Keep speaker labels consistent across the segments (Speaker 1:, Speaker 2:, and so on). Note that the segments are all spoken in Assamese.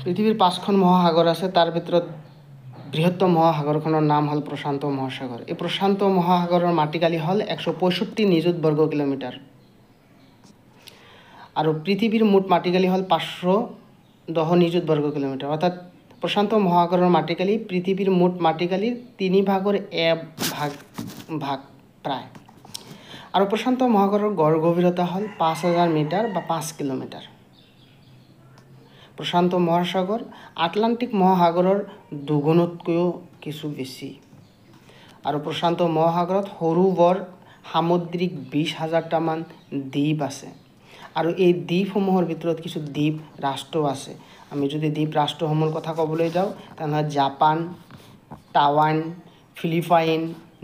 Speaker 1: পৃথিৱীৰ 5খন মহাসাগৰ আছে, তাৰ ভিতৰত বৃহত্তম মহাসাগৰখনৰ নাম হ'ল প্ৰশান্ত মহাসাগৰ। এই প্ৰশান্ত মহাসাগৰৰ মাটিকালি হ'ল 165 নিযুত বৰ্গ কিলোমিটাৰ আৰু পৃথিৱীৰ মুঠ মাটিকালি হ'ল 510 নিযুত বৰ্গ কিলোমিটাৰ। অৰ্থাৎ প্ৰশান্ত মহাসাগৰৰ মাটিকালি পৃথিৱীৰ মুঠ মাটিকালিৰ 1/3 প্ৰায়। আৰু প্ৰশান্ত মহাসাগৰৰ গড় গভীৰতা হ'ল 5000 মিটাৰ বা 5 কিলোমিটাৰ। প্ৰশান্ত মহাসাগৰ আটলান্টিক মহাসাগৰৰ দুগুণতকৈও কিছু বেছি। আৰু প্ৰশান্ত মহাসাগৰত সৰু বৰ সামুদ্ৰিক 20,000টামান দ্বীপ আছে। আৰু এই দ্বীপসমূহৰ ভিতৰত কিছু দ্বীপ ৰাষ্ট্ৰও আছে। আমি যদি দ্বীপ ৰাষ্ট্ৰসমূহৰ কথা ক'বলৈ যাওঁ, তেনেহ'লে জাপান, টাৱান, ফিলিপাইন,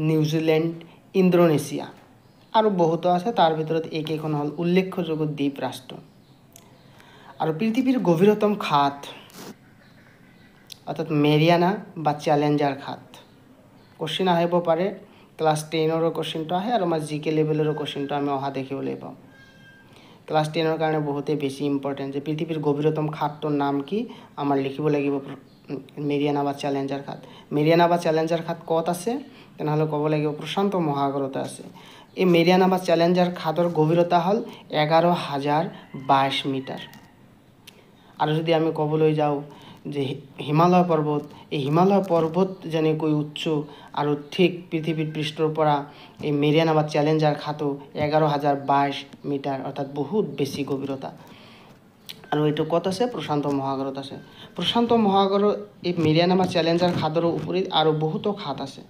Speaker 1: নিউজিলেণ্ড, ইণ্ডোনেছিয়া আৰু বহুতো আছে। তাৰ ভিতৰত এইকেইখন হ'ল উল্লেখযোগ্য দ্বীপ ৰাষ্ট্ৰ। আৰু পৃথিৱীৰ গভীৰতম খাত অৰ্থাৎ মেৰিয়ানা বা চেলেঞ্জাৰ খাত। কোশ্চিন আহিব পাৰে, ক্লাছ 10ৰো কোশ্চিনটো আহে আৰু আমাৰ জিকে লেভেলৰো কোশ্চিনটো আমি অহা দেখিবলৈ পাওঁ। ক্লাছ 10ৰ কাৰণে বহুতেই বেছি ইম্পৰ্টেণ্ট যে পৃথিৱীৰ গভীৰতম খাতটোৰ নাম কি, আমাৰ লিখিব লাগিব মেৰিয়ানা বা চেলেঞ্জাৰ খাত। মেৰিয়ানা বা চেলেঞ্জাৰ খাত ক'ত আছে, তেনেহ'লে ক'ব লাগিব প্ৰশান্ত মহাসাগৰতে আছে। এই মেৰিয়ানা বা চেলেঞ্জাৰ খাতৰ গভীৰতা হ'ল 11,022 মিটাৰ। আৰু যদি আমি ক'বলৈ যাওঁ যে হিমালয় পৰ্বত, এই হিমালয় পৰ্বত যেনেকৈ উচ্চ আৰু ঠিক পৃথিৱীৰ পৃষ্ঠৰ পৰা এই মেৰিয়ানা বা চেলেঞ্জাৰ খাতো 11,022 মিটাৰ, অৰ্থাৎ বহুত বেছি গভীৰতা। আৰু এইটো ক'ত আছে, প্ৰশান্ত মহাসাগৰত আছে। প্ৰশান্ত মহাসাগৰৰ এই মেৰিয়ানা বা চেলেঞ্জাৰ খাতৰ উপৰি আৰু বহুতো খাত আছে।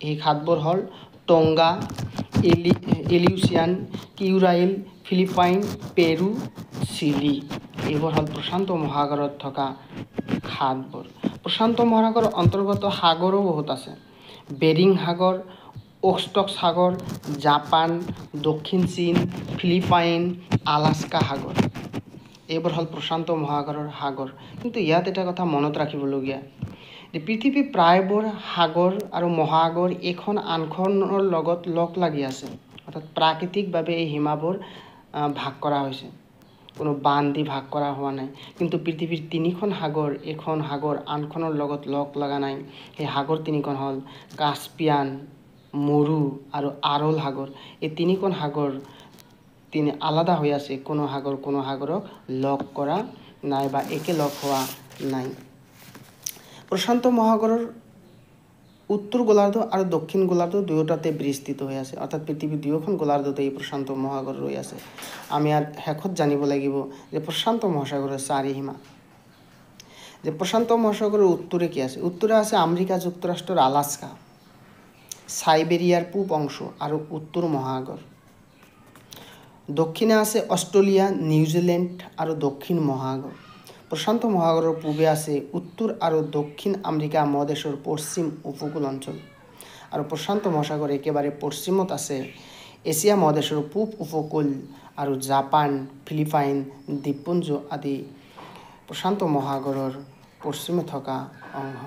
Speaker 1: এই খাতবোৰ হ'ল টংগা, এলিউচিয়ান, কিউৰাইল, ফিলিপাইন, পেৰু, চিলি। এইবোৰ হ'ল প্ৰশান্ত মহাসাগৰত থকা খাতবোৰ। প্ৰশান্ত মহাসাগৰৰ অন্তৰ্গত সাগৰো বহুত আছে। বেৰিং সাগৰ, ওখষ্টক সাগৰ, জাপান, দক্ষিণ চীন, ফিলিপাইন, আলাস্কা সাগৰ। এইবোৰ হ'ল প্ৰশান্ত মহাসাগৰৰ সাগৰ। কিন্তু ইয়াত এটা কথা মনত ৰাখিবলগীয়া যে পৃথিৱীৰ প্ৰায়বোৰ সাগৰ আৰু মহাসাগৰ এখন আনখনৰ লগত লগ লাগি আছে। অৰ্থাৎ প্ৰাকৃতিকভাৱে এই সীমাবোৰ ভাগ কৰা হৈছে, কোনো বান্ধ দি ভাগ কৰা হোৱা নাই। কিন্তু পৃথিৱীৰ 3খন সাগৰ এখন সাগৰ আনখনৰ লগত লগ লগা নাই। সেই সাগৰ 3খন হ'ল কাস্পিয়ান, মৰু আৰু আৰল সাগৰ। এই 3খন সাগৰ আলাদা হৈ আছে, কোনো সাগৰক লগ কৰা নাই বা একেলগ হোৱা নাই। প্ৰশান্ত মহাসাগৰৰ উত্তৰ গোলাৰ্ধ আৰু দক্ষিণ গোলাৰ্ধ দুয়োটাতে বিস্তৃত হৈ আছে। অৰ্থাৎ পৃথিৱীৰ দুয়োখন গোলাৰ্ধতে এই প্ৰশান্ত মহাসাগৰ ৰৈ আছে। আমি ইয়াত শেষত জানিব লাগিব যে প্ৰশান্ত মহাসাগৰৰ 4 সীমা। যে প্ৰশান্ত মহাসাগৰৰ উত্তৰে কি আছে, উত্তৰে আছে আমেৰিকা যুক্তৰাষ্ট্ৰৰ আলাস্কা, চাইবেৰিয়াৰ পূব অংশ আৰু উত্তৰ মহাসাগৰ। দক্ষিণে আছে অষ্ট্ৰেলিয়া, নিউজিলেণ্ড আৰু দক্ষিণ মহাসাগৰ। প্ৰশান্ত মহাসাগৰৰ পূবে আছে উত্তৰ আৰু দক্ষিণ আমেৰিকা মহাদেশৰ পশ্চিম উপকূল অঞ্চল। আৰু প্ৰশান্ত মহাসাগৰ একেবাৰে পশ্চিমত আছে এছিয়া মহাদেশৰ পূব উপকূল আৰু জাপান, ফিলিপাইন দ্বীপপুঞ্জ আদি প্ৰশান্ত মহাসাগৰৰ পশ্চিমে থকা অংশ।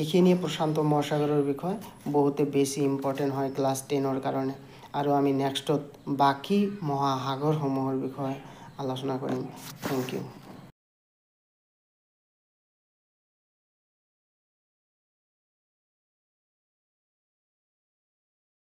Speaker 1: এইখিনিয়ে প্ৰশান্ত মহাসাগৰৰ বিষয়ে বহুতে বেছি ইম্পৰ্টেণ্ট হয় ক্লাছ 10ৰ কাৰণে। আৰু আমি নেক্সটত বাকী মহাসাগৰসমূহৰ বিষয়ে আলোচনা কৰিম। Thank U.